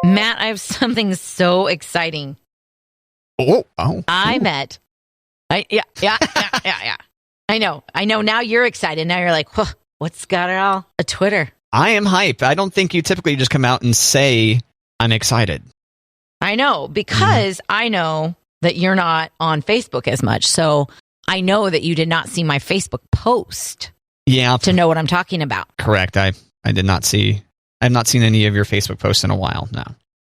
Matt, I have something so exciting. I met. Yeah. I know. Now you're excited. Now you're like, what's got it all? A Twitter. I am hype. I don't think you typically just come out and say, I'm excited. I know, because I know that you're not on Facebook as much. So I know that you did not see my Facebook post. Yeah. To know what I'm talking about. Correct. I did not see. I have not seen any of your Facebook posts in a while. No.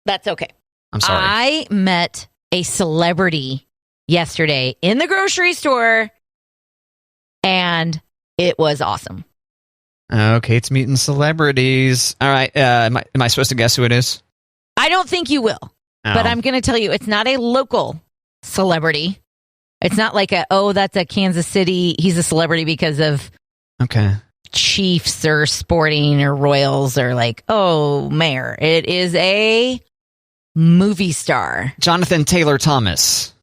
That's okay. I'm sorry. I met a celebrity yesterday in the grocery store, and it was awesome. Okay, it's meeting celebrities. All right. Am I supposed to guess who it is? I don't think you will, but I'm going to tell you, it's not a local celebrity. It's not like that's a Kansas City. He's a celebrity because of Chiefs or Sporting or Royals or mayor. It is a movie star. Jonathan Taylor Thomas.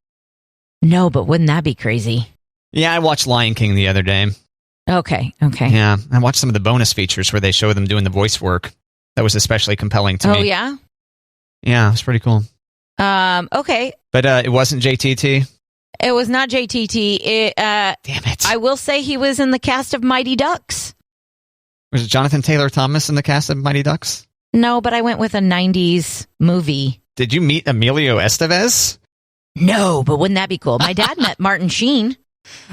No, but wouldn't that be crazy? Yeah, I watched Lion King the other day. Okay. Yeah, I watched some of the bonus features where they show them doing the voice work. That was especially compelling to me. Oh, yeah? Yeah, it was pretty cool. Okay. But it wasn't JTT? It was not JTT. Damn it. I will say he was in the cast of Mighty Ducks. Was it Jonathan Taylor Thomas in the cast of Mighty Ducks? No, but I went with a 90s movie. Did you meet Emilio Estevez? No, but wouldn't that be cool? My dad met Martin Sheen.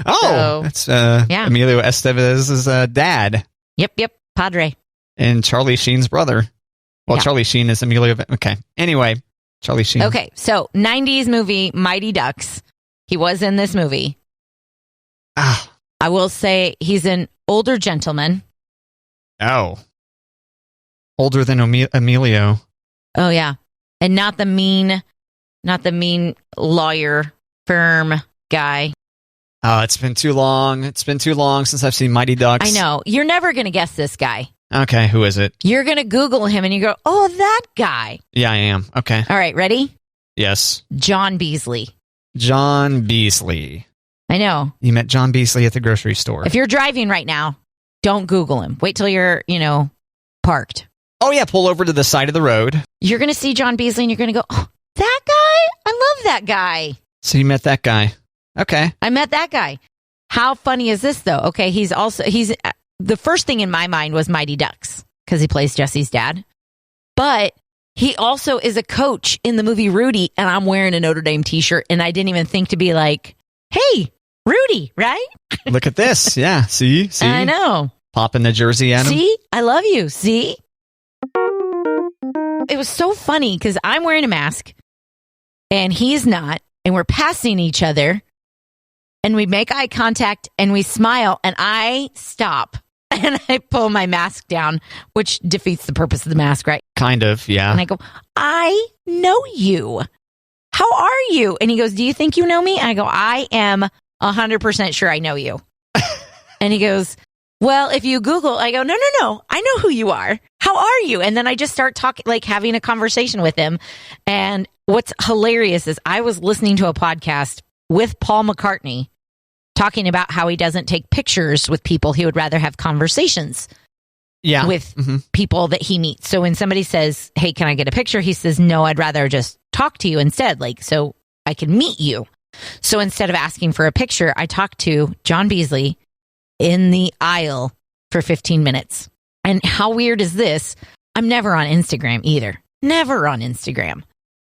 Oh, that's Emilio Estevez's dad. Yep, Padre. And Charlie Sheen's brother. Well, Charlie Sheen is Emilio. Okay. Anyway, Charlie Sheen. Okay, so 90s movie, Mighty Ducks. He was in this movie. I will say he's an older gentleman. Oh. Older than Emilio. Oh, yeah. And not the mean lawyer firm guy. Oh, it's been too long. It's been too long since I've seen Mighty Ducks. I know. You're never going to guess this guy. Okay, who is it? You're going to Google him and you go, oh, that guy. Yeah, I am. Okay. All right, ready? Yes. John Beasley. John Beasley. I know. You met John Beasley at the grocery store. If you're driving right now, don't Google him. Wait till you're, parked. Oh, yeah, pull over to the side of the road. You're going to see John Beasley and you're going to go, oh, that guy? I love that guy. So you met that guy. Okay. I met that guy. How funny is this, though? Okay, he's the first thing in my mind was Mighty Ducks because he plays Jesse's dad. But he also is a coach in the movie Rudy, and I'm wearing a Notre Dame t-shirt, and I didn't even think to be like, hey, Rudy, right? Look at this. Yeah, see? I know. Popping the jersey at him. See? I love you. See? It was so funny because I'm wearing a mask, and he's not, and we're passing each other. And we make eye contact and we smile and I stop and I pull my mask down, which defeats the purpose of the mask, right? Kind of, yeah. And I go, I know you. How are you? And he goes, do you think you know me? And I go, I am 100% sure I know you. And he goes, well, if you Google, I go, no. I know who you are. How are you? And then I just start talking, having a conversation with him. And what's hilarious is I was listening to a podcast with Paul McCartney talking about how he doesn't take pictures with people. He would rather have conversations with people that he meets. So when somebody says, hey, can I get a picture? He says, no, I'd rather just talk to you instead, so I can meet you. So instead of asking for a picture, I talked to John Beasley in the aisle for 15 minutes. And how weird is this? I'm never on Instagram either. Never on Instagram.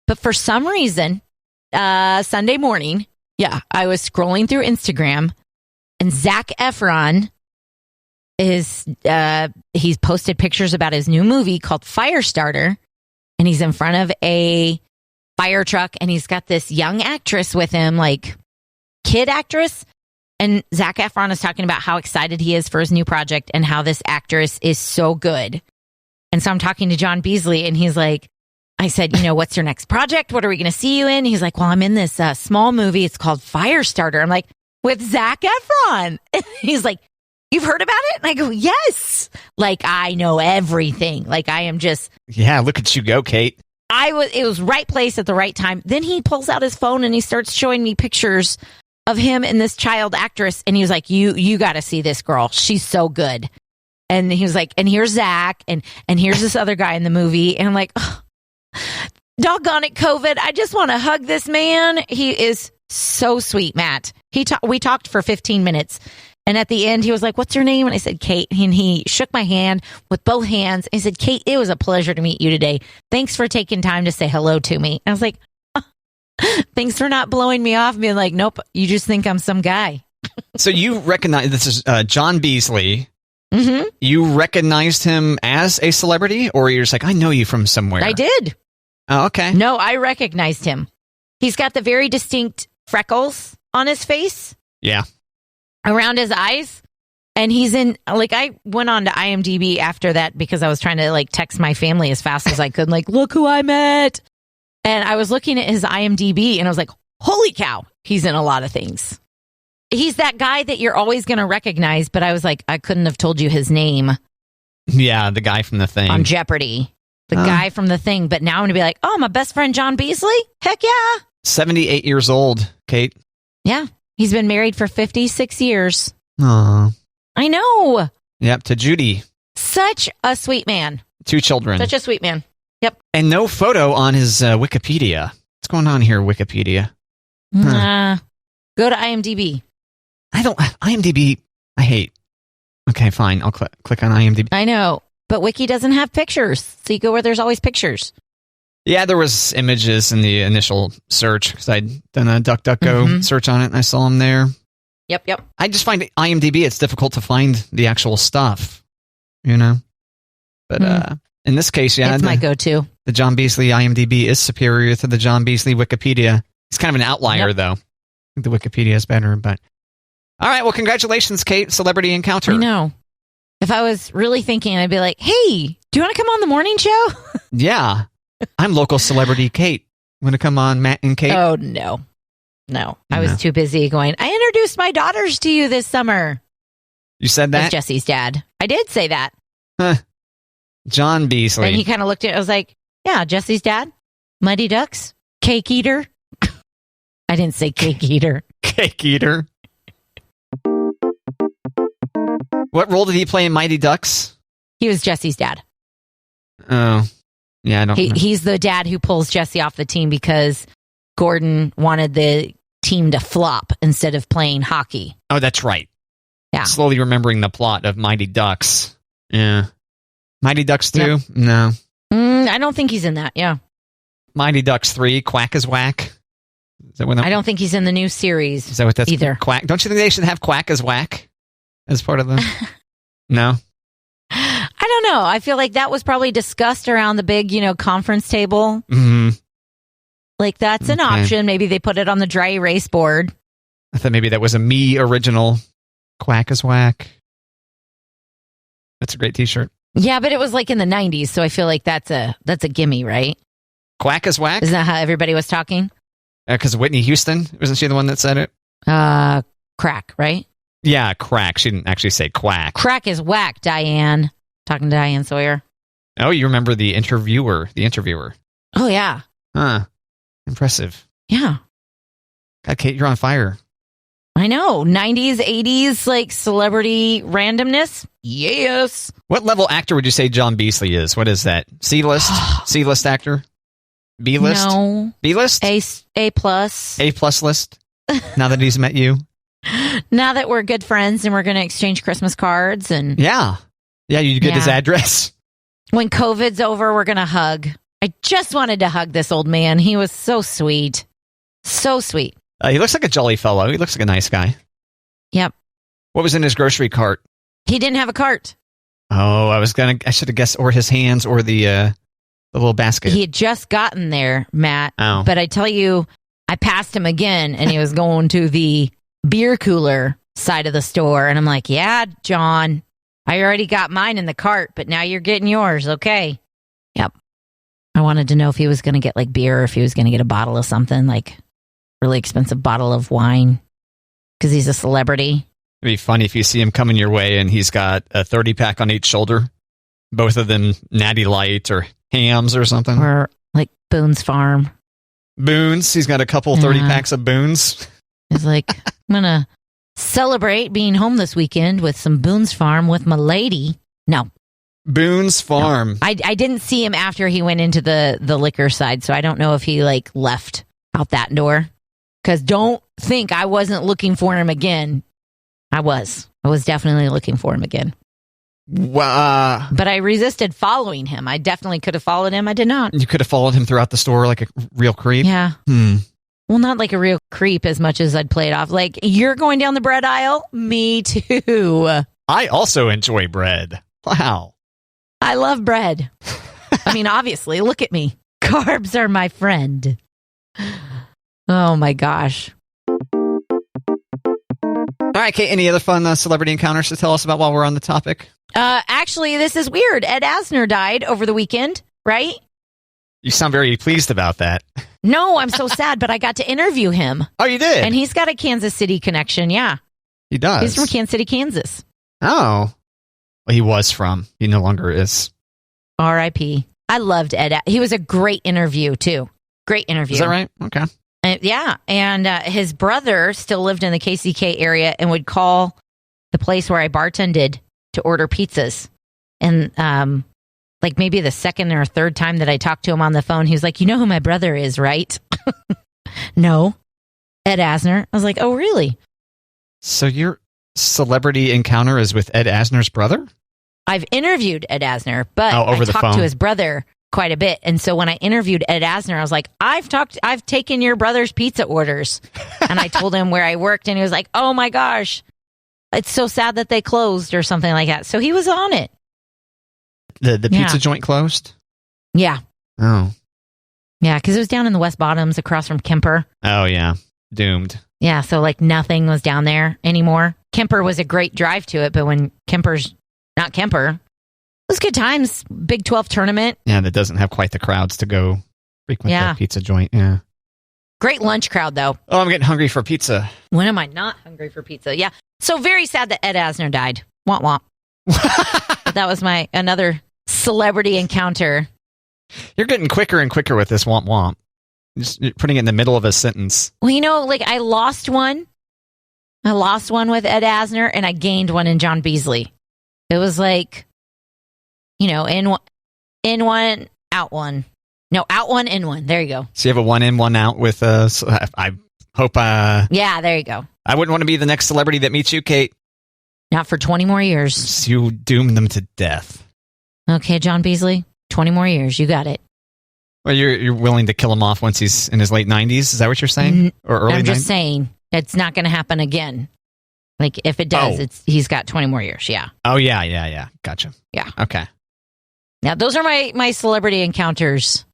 But for some reason, Sunday morning, I was scrolling through Instagram and Zac Efron he's posted pictures about his new movie called Firestarter, and he's in front of a fire truck and he's got this young actress with him, kid actress. And Zac Efron is talking about how excited he is for his new project and how this actress is so good. And so I'm talking to John Beasley and he's like, I said, what's your next project? What are we going to see you in? He's like, well, I'm in this small movie. It's called Firestarter. I'm like, with Zac Efron. He's like, you've heard about it? And I go, yes. I know everything. I am just. Yeah, look at you go, Kate. It was right place at the right time. Then he pulls out his phone and he starts showing me pictures of him and this child actress. And he was like, you got to see this girl. She's so good. And he was like, and here's Zach, and here's this other guy in the movie. And I'm like, oh, doggone it, COVID. I just want to hug this man. He is so sweet, Matt. We talked for 15 minutes. And at the end, he was like, what's your name? And I said, Kate. And he shook my hand with both hands. And he said, Kate, it was a pleasure to meet you today. Thanks for taking time to say hello to me. And I was like, oh, thanks for not blowing me off and being like, nope, you just think I'm some guy. So you recognize, this is John Beasley. Mm-hmm. You recognized him as a celebrity, or you're just like, I know you from somewhere? I did. Oh, okay. No, I recognized him. He's got the very distinct freckles on his face. Yeah. Around his eyes. And he's in, like, I went on to IMDb after that because I was trying to, like, text my family as fast as I could. Like, look who I met. And I was looking at his IMDb and I was like, holy cow, he's in a lot of things. He's that guy that you're always going to recognize, but I was like, I couldn't have told you his name. Yeah, the guy from The Thing. On Jeopardy. The guy from The Thing. But now I'm going to be like, oh, my best friend John Beasley? Heck yeah. 78 years old, Kate. Yeah. He's been married for 56 years. Aww. I know. Yep, to Judy. Such a sweet man. 2 children. Such a sweet man. Yep. And no photo on his Wikipedia. What's going on here, Wikipedia? Go to IMDb. IMDb, I hate. Okay, fine. I'll click on IMDb. I know, but Wiki doesn't have pictures. So you go where there's always pictures. Yeah, there was images in the initial search because I'd done a DuckDuckGo search on it and I saw them there. Yep. I just find IMDb, it's difficult to find the actual stuff, you know? But in this case, yeah. It's my go-to. The John Beasley IMDb is superior to the John Beasley Wikipedia. He's kind of an outlier, though. I think the Wikipedia is better, but... All right, well, congratulations, Kate. Celebrity encounter. I know. If I was really thinking, I'd be like, hey, do you want to come on the morning show? Yeah. I'm local celebrity Kate. Want to come on, Matt and Kate? Oh, no. I was too busy going, I introduced my daughters to you this summer. You said that? As Jesse's dad. I did say that. Huh. John Beasley. And he kind of looked at it. I was like, yeah, Jesse's dad. Mighty Ducks. Cake eater. I didn't say cake eater. Cake eater. What role did he play in Mighty Ducks? He was Jesse's dad. Oh, yeah, I don't know. He's the dad who pulls Jesse off the team because Gordon wanted the team to flop instead of playing hockey. Oh, that's right. Yeah. Slowly remembering the plot of Mighty Ducks. Yeah. Mighty Ducks 2? Yep. No. I don't think he's in that, yeah. Mighty Ducks 3, Quack is Whack? Is that I don't think he's in the new series. Is that what that's either? Quack? Don't you think they should have Quack is Whack as part of them? No? I don't know. I feel like that was probably discussed around the big, conference table. Mm-hmm. Like, that's an option. Maybe they put it on the dry erase board. I thought maybe that was a me original. Quack is Whack. That's a great t-shirt. Yeah, but it was like in the 90s, so I feel like that's a gimme, right? Quack is Whack? Isn't that how everybody was talking? Because Whitney Houston, wasn't she the one that said it? Crack, right? Yeah, crack. She didn't actually say quack. Crack is whack, Diane. Talking to Diane Sawyer. Oh, you remember the interviewer. Oh, yeah. Huh. Impressive. Yeah. God, Kate, you're on fire. I know. 90s, 80s, like celebrity randomness. Yes. What level actor would you say John Beasley is? What is that? C-list? C-list actor? B-list? No. B-list? A plus. A plus list? Now that he's met you? Now that we're good friends and we're going to exchange Christmas cards and... Yeah, you get his address. When COVID's over, we're going to hug. I just wanted to hug this old man. He was so sweet. So sweet. He looks like a jolly fellow. He looks like a nice guy. Yep. What was in his grocery cart? He didn't have a cart. Oh, I should have guessed, or his hands, or the little basket. He had just gotten there, Matt. Oh. But I tell you, I passed him again, and he was going to the beer cooler side of the store. And I'm like, yeah, John, I already got mine in the cart, but now you're getting yours. Okay. Yep. I wanted to know if he was going to get like beer or if he was going to get a bottle of something, like really expensive bottle of wine, because he's a celebrity. It'd be funny if you see him coming your way and he's got a 30-pack on each shoulder, both of them Natty Light or Hams or something. Or like Boone's Farm. Boone's. He's got a couple 30-packs of Boone's. He's like, I'm going to celebrate being home this weekend with some Boone's Farm with my lady. No. Boone's Farm. No. I didn't see him after he went into the liquor side, so I don't know if he like left out that door. Because don't think I wasn't looking for him again. I was definitely looking for him again. But I resisted following him. I definitely could have followed him. I did not. You could have followed him throughout the store like a real creep? Yeah. Well, not like a real creep as much as I'd play it off. Like, you're going down the bread aisle? Me too. I also enjoy bread. Wow. I love bread. I mean, obviously, look at me. Carbs are my friend. Oh, my gosh. All right, Kate, any other fun celebrity encounters to tell us about while we're on the topic? Actually, this is weird. Ed Asner died over the weekend, right? You sound very pleased about that. No, I'm so sad, but I got to interview him. Oh, you did? And he's got a Kansas City connection, yeah. He does? He's from Kansas City, Kansas. Oh. Well, he was from. He no longer is. R.I.P. I loved Ed. He was a great interview, too. Great interview. Is that right? Okay. Yeah, and his brother still lived in the KCK area and would call the place where I bartended to order pizzas. And like maybe the second or third time that I talked to him on the phone, he was like, "You know who my brother is, right?" No. Ed Asner. I was like, "Oh, really?" So your celebrity encounter is with Ed Asner's brother? I've interviewed Ed Asner, but over I the talked phone to his brother quite a bit. And so when I interviewed Ed Asner, I was like, I've taken your brother's pizza orders. And I told him where I worked, and he was like, "Oh my gosh, it's so sad that they closed," or something like that. So he was on it. The pizza joint closed? Yeah. Oh. Yeah, because it was down in the West Bottoms across from Kemper. Oh, yeah. Doomed. Yeah, so like nothing was down there anymore. Kemper was a great drive to it, but when Kemper's not Kemper, it was good times. Big 12 tournament. Yeah, that doesn't have quite the crowds to go frequent the pizza joint. Yeah. Great lunch crowd, though. Oh, I'm getting hungry for pizza. When am I not hungry for pizza? Yeah. So very sad that Ed Asner died. Womp womp. That was my another celebrity encounter. You're getting quicker and quicker with this womp womp. You're putting it in the middle of a sentence. Well, you know, like I lost one. I lost one with Ed Asner, and I gained one in John Beasley. It was like, you know, in one, out one. No, out one, in one. There you go. So you have a one in, one out with I hope. Yeah, there you go. I wouldn't want to be the next celebrity that meets you, Kate. Not for 20 more years. You doom them to death. Okay, John Beasley, 20 more years. You got it. Well, you're willing to kill him off once he's in his late 90s? Is that what you're saying? Or early 90s? I'm just saying it's not going to happen again. Like, if it does, he's got 20 more years, yeah. Oh, yeah. Gotcha. Yeah. Okay. Now, those are my celebrity encounters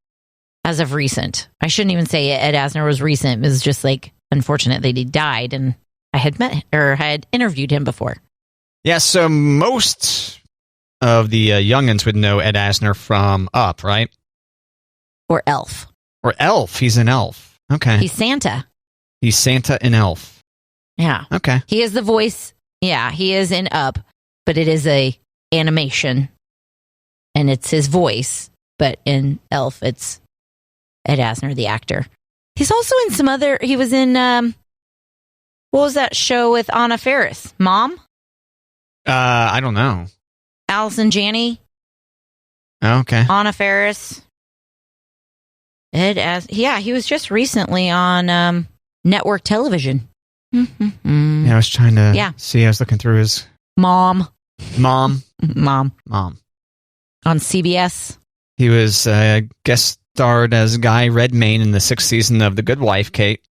as of recent. I shouldn't even say Ed Asner was recent. It was just, like, unfortunate that he died, and I had had interviewed him before. Yeah, so most of the youngins would know Ed Asner from Up, right? Or Elf. Or Elf. He's an elf. Okay. He's Santa. He's Santa in Elf. Yeah. Okay. He is the voice. Yeah, he is in Up, but it is a animation, and it's his voice. But in Elf, it's Ed Asner, the actor. He's also in some other. He was in what was that show with Anna Faris? Mom? I don't know. Allison Janney. Okay. Anna Faris. Yeah, he was just recently on network television. Yeah, I was trying to see. I was looking through his Mom. On CBS. He was guest starred as Guy Redmayne in the 6th season of The Good Wife, Kate.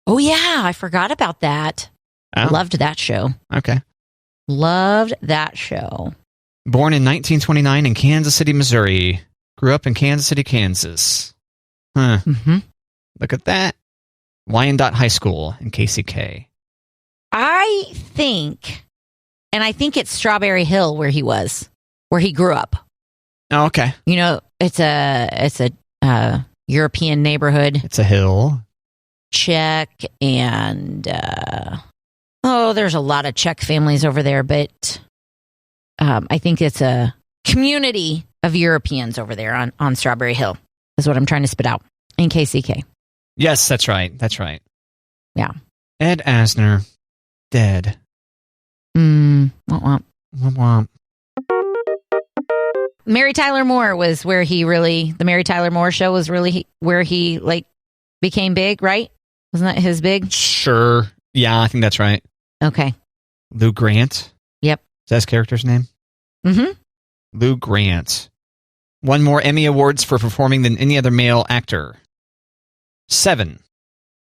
Oh, yeah. I forgot about that. Oh. Loved that show. Okay. Loved that show. Born in 1929 in Kansas City, Missouri. Grew up in Kansas City, Kansas. Huh. Mm-hmm. Look at that. Wyandotte High School in KCK. I think it's Strawberry Hill where he grew up. Oh, okay. You know, it's a European neighborhood. It's a hill. Czech and there's a lot of Czech families over there, but I think it's a community of Europeans over there on Strawberry Hill. Is what I'm trying to spit out in KCK. Yes, that's right. Yeah. Ed Asner, dead. Womp womp. Womp womp. Mary Tyler Moore was where the Mary Tyler Moore show was really where he like became big, right? Wasn't that his big? Sure. Yeah, I think that's right. Okay. Lou Grant? Yep. Is that his character's name? Mm-hmm. Lou Grant. Won more Emmy Awards for performing than any other male actor. 7,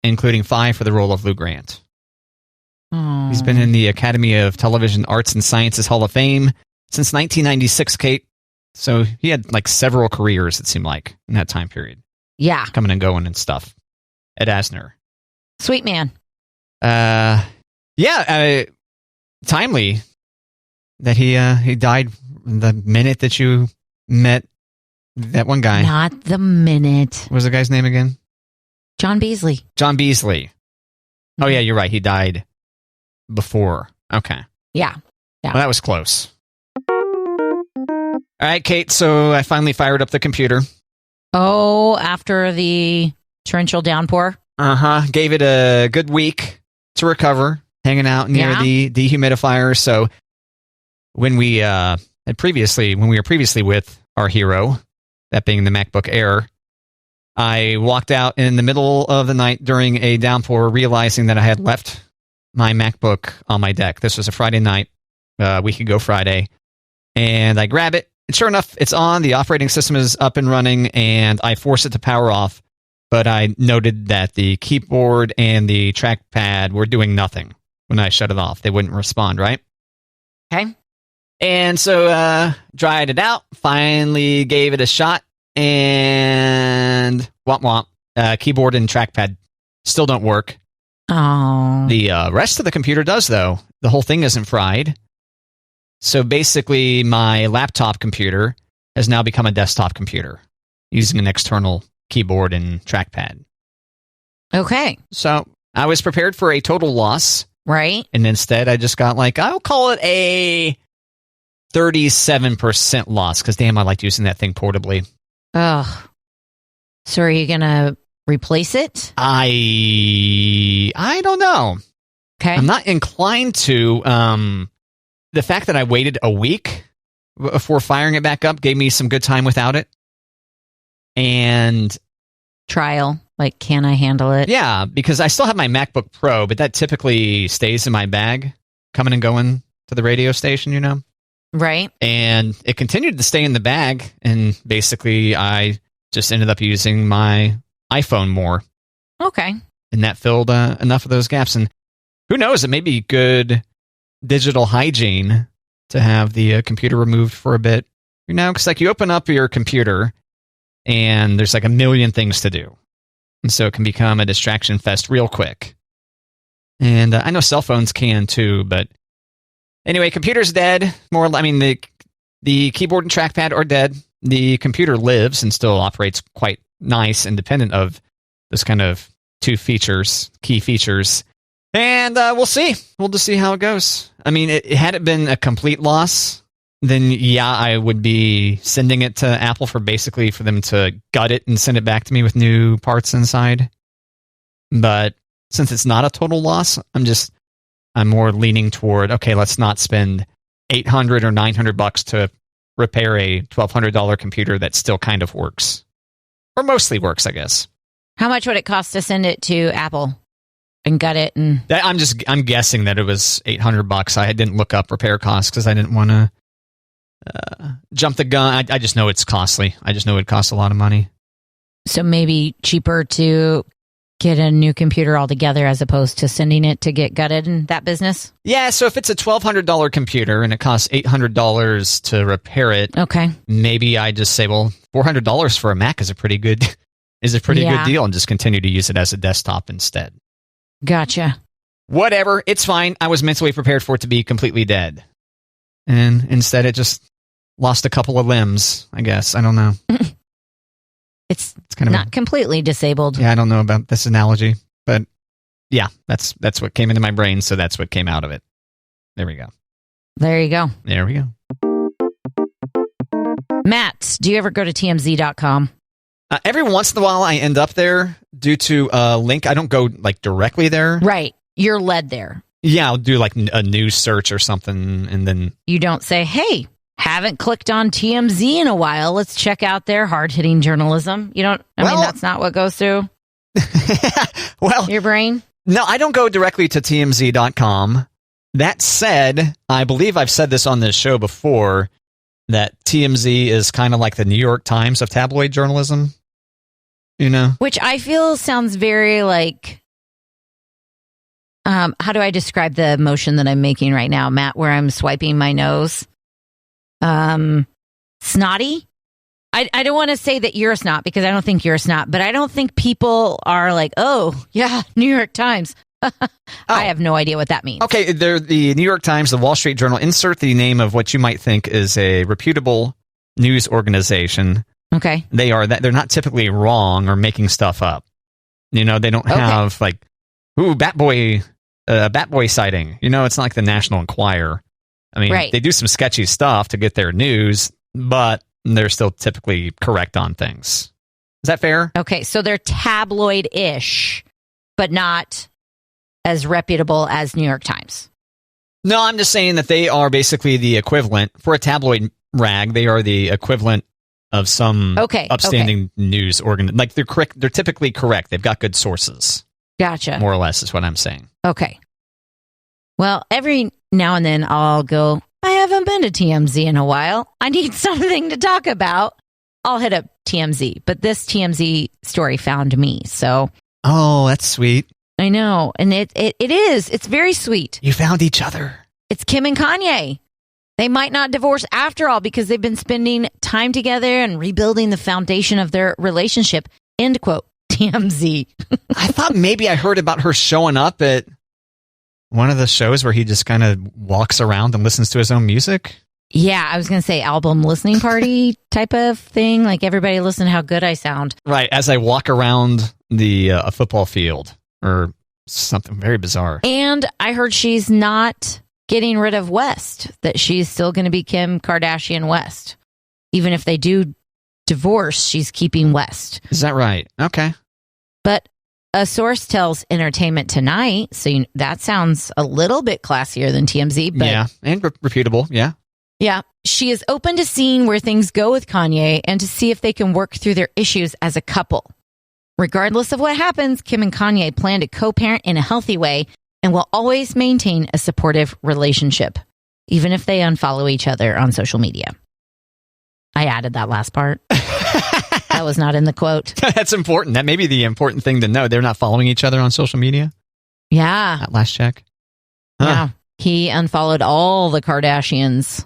including 5 for the role of Lou Grant. Oh. He's been in the Academy of Television Arts and Sciences Hall of Fame since 1996, Kate. So he had like several careers, it seemed like, in that time period. Yeah. Coming and going and stuff. At Asner. Sweet man. Timely that he died the minute that you met that one guy. Not the minute. What was the guy's name again? John Beasley. John Beasley. Oh, yeah, you're right. He died before. Okay. Yeah. Well, that was close. All right, Kate, so I finally fired up the computer. Oh, after the torrential downpour? Uh-huh. Gave it a good week to recover, hanging out near the dehumidifier. So when we were previously with our hero, that being the MacBook Air, I walked out in the middle of the night during a downpour, realizing that I had left my MacBook on my deck. This was a Friday night, a week ago Friday, and I grab it. And sure enough, it's on. The operating system is up and running, and I force it to power off. But I noted that the keyboard and the trackpad were doing nothing when I shut it off. They wouldn't respond, right? Okay. And so dried it out, finally gave it a shot, and womp womp. Keyboard and trackpad still don't work. Oh. The rest of the computer does, though. The whole thing isn't fried. So basically, my laptop computer has now become a desktop computer using an external keyboard and trackpad. Okay. So I was prepared for a total loss. Right. And instead, I just got I'll call it a 37% loss, because damn, I liked using that thing portably. Ugh. So are you going to replace it? I don't know. Okay. I'm not inclined to. The fact that I waited a week before firing it back up gave me some good time without it. And trial, can I handle it? Yeah, because I still have my MacBook Pro, but that typically stays in my bag, coming and going to the radio station, Right. And it continued to stay in the bag, and basically I just ended up using my iPhone more. Okay. And that filled enough of those gaps. And who knows, it may be good digital hygiene to have the computer removed for a bit. Because you open up your computer, and there's a million things to do. And so it can become a distraction fest real quick. And I know cell phones can too, but anyway, computer's dead. The keyboard and trackpad are dead. The computer lives and still operates quite nice, independent of this kind of key features. And we'll see. We'll just see how it goes. Had it been a complete loss, then yeah, I would be sending it to Apple for them to gut it and send it back to me with new parts inside. But since it's not a total loss, I'm more leaning toward, okay, let's not spend $800 or $900 to repair a $1,200 computer that still kind of works. Or mostly works, I guess. How much would it cost to send it to Apple and gut it? And I'm guessing that it was $800. I didn't look up repair costs because I didn't want to jump the gun. I just know it's costly. I just know it costs a lot of money. So maybe cheaper to get a new computer altogether as opposed to sending it to get gutted in that business? Yeah, so if it's a $1,200 computer and it costs $800 to repair it, okay, maybe I just say, well, $400 for a Mac is a pretty good good deal, and just continue to use it as a desktop instead. Gotcha. Whatever, it's fine. I was mentally prepared for it to be completely dead. And instead it just lost a couple of limbs, I guess. I don't know. It's kind of not completely disabled. Yeah, I don't know about this analogy, but yeah, that's what came into my brain, so that's what came out of it. There we go. There you go. There we go. Matt, do you ever go to TMZ.com? Every once in a while I end up there due to a link. I don't go directly there. Right. You're led there. Yeah, I'll do a news search or something, and then... You don't say, hey, haven't clicked on TMZ in a while. Let's check out their hard-hitting journalism. You don't, I mean, that's not what goes through your brain? No, I don't go directly to TMZ.com. That said, I believe I've said this on this show before, that TMZ is kind of like the New York Times of tabloid journalism. You know? Which I feel sounds very like, how do I describe the motion that I'm making right now, Matt, where I'm swiping my nose? Snotty? I don't want to say that you're a snot because I don't think you're a snot, but I don't think people are like, oh, yeah, New York Times. I have no idea what that means. Okay, they're the New York Times, the Wall Street Journal. Insert the name of what you might think is a reputable news organization. Okay. They're not typically wrong or making stuff up. You know, they don't have like, ooh, Bat Boy sighting. You know, it's not like the National Enquirer. I mean, they do some sketchy stuff to get their news, but they're still typically correct on things. Is that fair? Okay, so they're tabloid-ish, but not as reputable as New York Times. No, I'm just saying that they are basically the equivalent. For a tabloid rag, they are the equivalent of some upstanding news organ. Like they're correct. They're typically correct. They've got good sources. Gotcha. More or less is what I'm saying. Okay. Well, every now and then I'll go, I haven't been to TMZ in a while. I need something to talk about. I'll hit up TMZ. But this TMZ story found me. So. Oh, that's sweet. I know. And it is. It's very sweet. You found each other. It's Kim and Kanye. They might not divorce after all because they've been spending time together and rebuilding the foundation of their relationship. End quote. TMZ. I thought maybe I heard about her showing up at one of the shows where he just kind of walks around and listens to his own music. Yeah, I was going to say album listening party type of thing. Like everybody listen to how good I sound. Right. As I walk around a football field or something very bizarre. And I heard she's not getting rid of West, that she's still going to be Kim Kardashian West. Even if they do divorce, she's keeping West. Is that right? Okay. But a source tells Entertainment Tonight, so that sounds a little bit classier than TMZ. But yeah, and reputable, yeah. Yeah, she is open to seeing where things go with Kanye and to see if they can work through their issues as a couple. Regardless of what happens, Kim and Kanye plan to co-parent in a healthy way and will always maintain a supportive relationship, even if they unfollow each other on social media. I added that last part. That was not in the quote. That's important. That may be the important thing to know. They're not following each other on social media? Yeah. That last check? Huh. Yeah. He unfollowed all the Kardashians.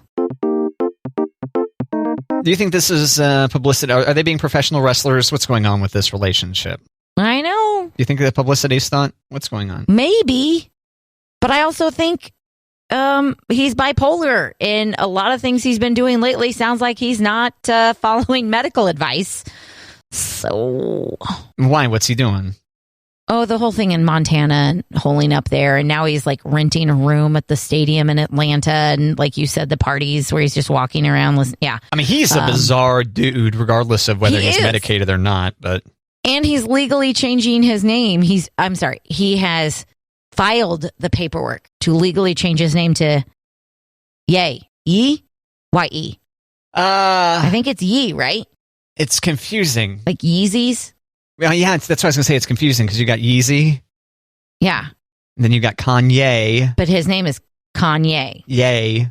Do you think this is publicity? Are they being professional wrestlers? What's going on with this relationship? I know. Do you think the publicity stunt? What's going on? Maybe. But I also think he's bipolar, and a lot of things he's been doing lately sounds like he's not following medical advice. So. Why? What's he doing? Oh, the whole thing in Montana and holing up there. And now he's like renting a room at the stadium in Atlanta. And like you said, the parties where he's just walking around. Yeah. I mean, he's a bizarre dude, regardless of whether he's medicated or not. But and he's legally changing his name. He has filed the paperwork to legally change his name to Ye. Y-E. I think it's Ye, right? It's confusing. Like Yeezys? Well, yeah, that's what I was going to say. It's confusing because you got Yeezy. Yeah. And then you got Kanye. But his name is Kanye. Yay.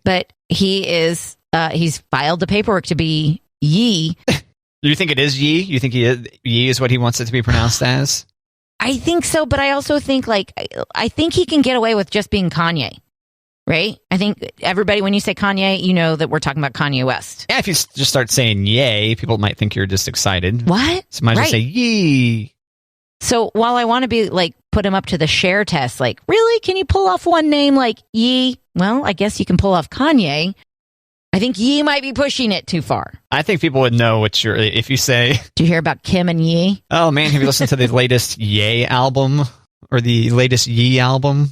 But he's filed the paperwork to be Ye. Do you think it is Ye? You think Ye is what he wants it to be pronounced as? I think so, but I also think I think he can get away with just being Kanye. Right? I think everybody, when you say Kanye, you know that we're talking about Kanye West. Yeah, if you just start saying yay, people might think you're just excited. What? So might just say yee. So while I want to be put him up to the share test, really? Can you pull off one name like Yee? Well, I guess you can pull off Kanye. I think Yee might be pushing it too far. I think people would know if you say. Do you hear about Kim and Yee? Oh man, have you listened to the latest Ye album or the latest Yee album?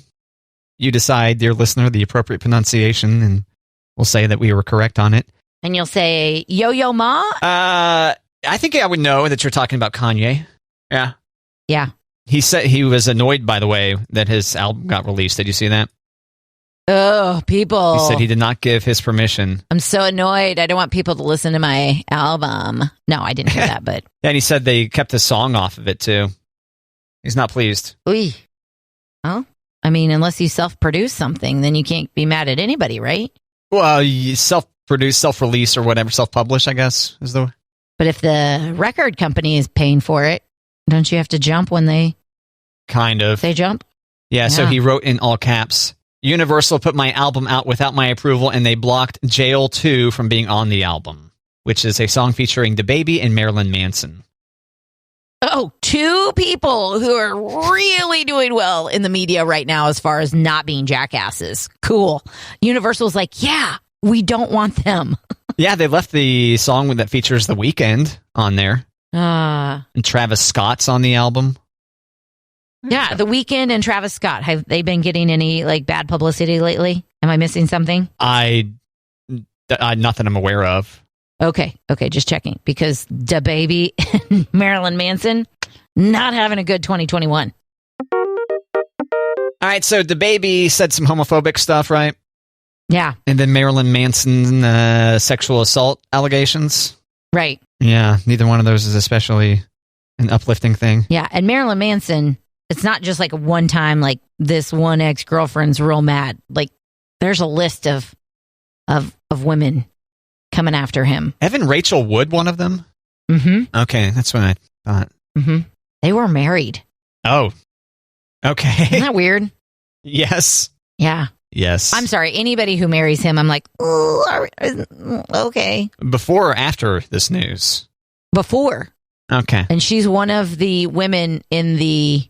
You decide, dear listener, the appropriate pronunciation, and we'll say that we were correct on it. And you'll say, Yo-Yo Ma? I think I would know that you're talking about Kanye. Yeah. Yeah. He said he was annoyed, by the way, that his album got released. Did you see that? Oh, people. He said he did not give his permission. I'm so annoyed. I don't want people to listen to my album. No, I didn't hear that, but. Yeah, and he said they kept the song off of it, too. He's not pleased. Oy. Oh, I mean, unless you self-produce something, then you can't be mad at anybody, right? Well, you self-produce, self-release, or whatever, self-publish, I guess, is the... But if the record company is paying for it, don't you have to jump when they... Kind of. They jump? Yeah, so he wrote in all caps, Universal put my album out without my approval, and they blocked Jail 2 from being on the album, which is a song featuring DaBaby and Marilyn Manson. Oh, two people who are really doing well in the media right now as far as not being jackasses. Cool. Universal's like, yeah, we don't want them. Yeah, they left the song that features The Weeknd on there. And Travis Scott's on the album. Yeah, The Weeknd and Travis Scott. Have they been getting any like bad publicity lately? Am I missing something? Nothing I'm aware of. Okay, just checking. Because DaBaby and Marilyn Manson not having a good 2021. All right, so DaBaby said some homophobic stuff, right? Yeah. And then Marilyn Manson sexual assault allegations. Right. Yeah, neither one of those is especially an uplifting thing. Yeah, and Marilyn Manson, it's not just like a one time, like this one ex-girlfriend's real mad. Like there's a list of women coming after him. Evan Rachel Wood, one of them? Mm-hmm. Okay, that's what I thought. Mm-hmm. They were married. Oh. Okay. Isn't that weird? Yes. Yeah. Yes. I'm sorry. Anybody who marries him, I'm like, okay. Before or after this news? Before. Okay. And she's one of the women in the,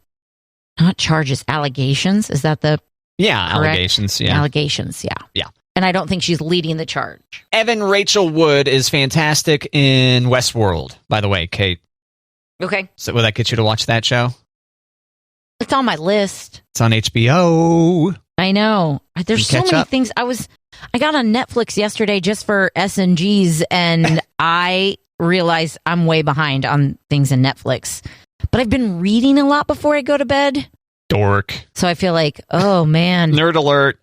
not charges, allegations. Is that the correct? Allegations. Yeah. Allegations. Yeah. Yeah. And I don't think she's leading the charge. Evan Rachel Wood is fantastic in Westworld, by the way, Kate. Okay. So will that get you to watch that show? It's on my list. It's on HBO. I know. There's so many things. I got on Netflix yesterday just for S&Gs, and I realized I'm way behind on things in Netflix. But I've been reading a lot before I go to bed. Dork. So I feel like, oh man. Nerd alert.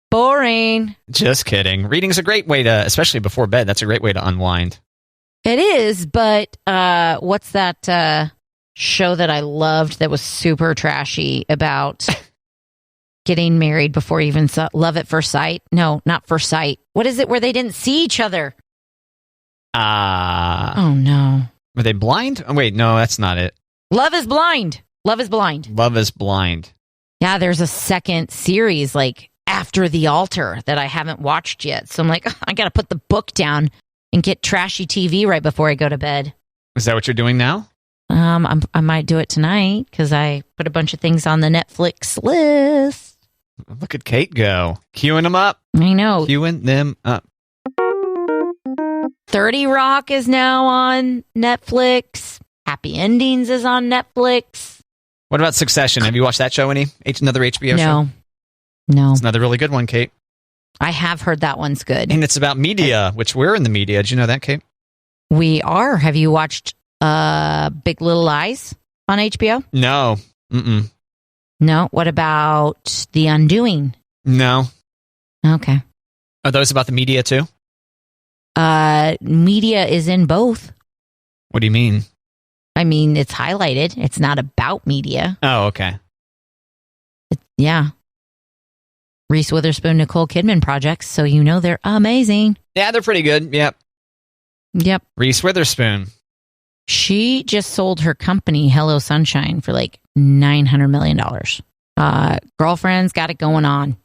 Boring. Just kidding. Reading's a great way to, especially before bed, that's a great way to unwind. It is, but what's that show that I loved that was super trashy about getting married before you even saw Love at First Sight? No, not First Sight. What is it where they didn't see each other? Oh, no. Were they blind? Oh, wait, no, that's not it. Love is Blind. Love is Blind. Love is Blind. Yeah, there's a second series, like After the Altar, that I haven't watched yet. So I'm like, I got to put the book down and get trashy TV right before I go to bed. Is that what you're doing now? I might do it tonight because I put a bunch of things on the Netflix list. Look at Kate go. Queuing them up. I know. Queuing them up. 30 Rock is now on Netflix. Happy Endings is on Netflix. What about Succession? Have you watched that show any? Another HBO show? No. It's another really good one, Kate. I have heard that one's good. And it's about media, which we're in the media. Did you know that, Kate? We are. Have you watched Big Little Lies on HBO? No. Mm-mm. No. What about The Undoing? No. Okay. Are those about the media too? Media is in both. What do you mean? I mean, it's highlighted. It's not about media. Oh, okay. Yeah. Reese Witherspoon, Nicole Kidman projects, so you know they're amazing. Yeah, they're pretty good. Yep. Reese Witherspoon. She just sold her company, Hello Sunshine, for like $900 million. Girlfriend's got it going on.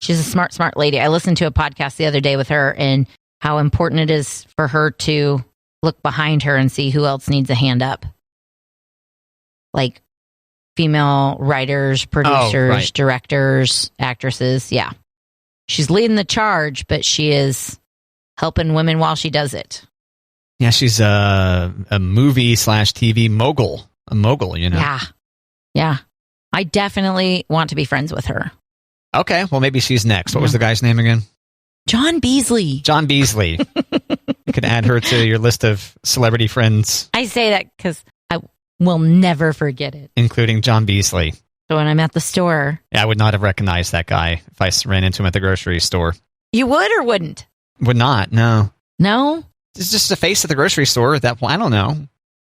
She's a smart lady. I listened to a podcast the other day with her and how important it is for her to look behind her and see who else needs a hand up. Like female writers, producers, directors, actresses. Yeah. She's leading the charge, but she is helping women while she does it. Yeah, she's a movie/TV mogul. A mogul, you know? Yeah. I definitely want to be friends with her. Okay, well, maybe she's next. What was the guy's name again? John Beasley. John Beasley. You could add her to your list of celebrity friends. I say that because I will never forget it. Including John Beasley. So when I'm at the store. Yeah, I would not have recognized that guy if I ran into him at the grocery store. You would or wouldn't? Would not, no. No? It's just a face at the grocery store at that point. I don't know.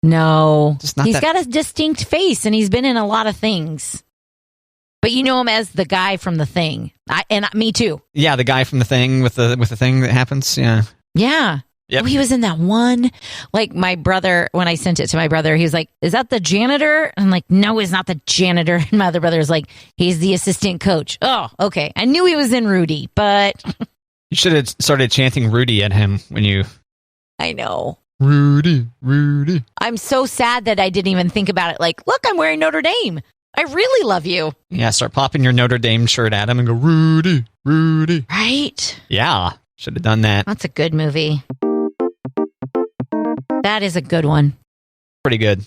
No. He's got a distinct face, and he's been in a lot of things. But you know him as the guy from The Thing. Me too. Yeah, the guy from The Thing with the thing that happens. Yeah. Yeah. Yep. Oh, he was in that one. Like my brother, when I sent it to my brother, he was like, "Is that the janitor?" I'm like, "No, he's not the janitor." And my other brother was like, "He's the assistant coach." Oh, okay. I knew he was in Rudy, but you should have started chanting Rudy at him when you. I know. Rudy, Rudy. I'm so sad that I didn't even think about it. Like, look, I'm wearing Notre Dame. I really love you. Yeah, start popping your Notre Dame shirt at him and go, Rudy, Rudy. Right? Yeah, should have done that. That's a good movie. That is a good one. Pretty good.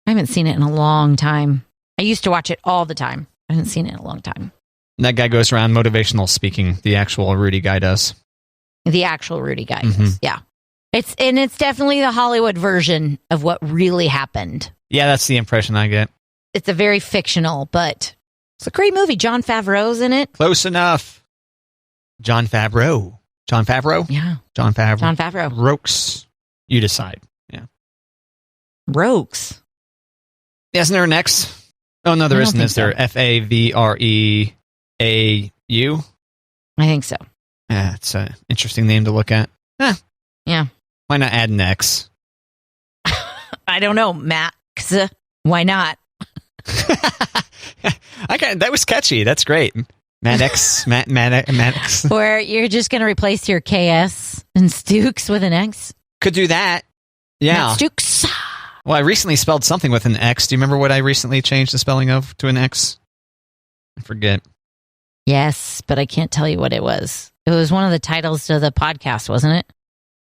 I haven't seen it in a long time. I used to watch it all the time. I haven't seen it in a long time. And that guy goes around motivational speaking. The actual Rudy guy does. The actual Rudy guy does. Yeah. It's definitely the Hollywood version of what really happened. Yeah, that's the impression I get. It's a very fictional, but it's a great movie. Jon Favreau's in it. Close enough. Jon Favreau. Jon Favreau? Yeah. Jon Favreau. Jon Favreau. Rokes. You decide. Yeah. Rokes. Isn't there an X? Oh, no, there isn't. Is there? Favreau? I think so. Yeah, it's an interesting name to look at. Yeah. Why not add an X? I don't know, Max. Why not? That was catchy. That's great. Maddox. Maddox. Or you're just going to replace your KS and Stukes with an X? Could do that. Yeah. Matt Stukes. Well, I recently spelled something with an X. Do you remember what I recently changed the spelling of to an X? I forget. Yes, but I can't tell you what it was. It was one of the titles to the podcast, wasn't it?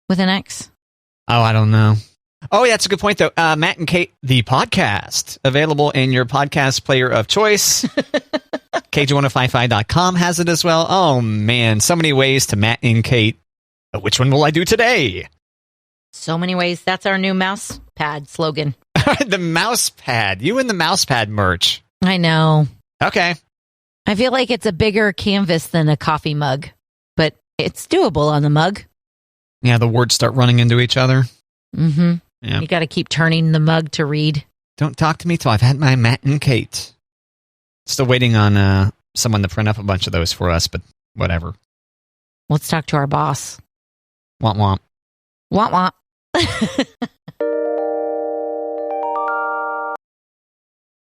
With an X? Oh, I don't know. Oh, yeah, that's a good point, though. Matt and Kate, the podcast, available in your podcast player of choice. KJ1055.com has it as well. Oh, man, so many ways to Matt and Kate. Which one will I do today? So many ways. That's our new mouse pad slogan. The mouse pad. You and the mouse pad merch. I know. Okay. I feel like it's a bigger canvas than a coffee mug, but it's doable on the mug. Yeah, the words start running into each other. Mm-hmm. Yeah. You got to keep turning the mug to read. Don't talk to me till I've had my Matt and Kate. Still waiting on someone to print up a bunch of those for us, but whatever. Let's talk to our boss. Womp womp. Womp womp.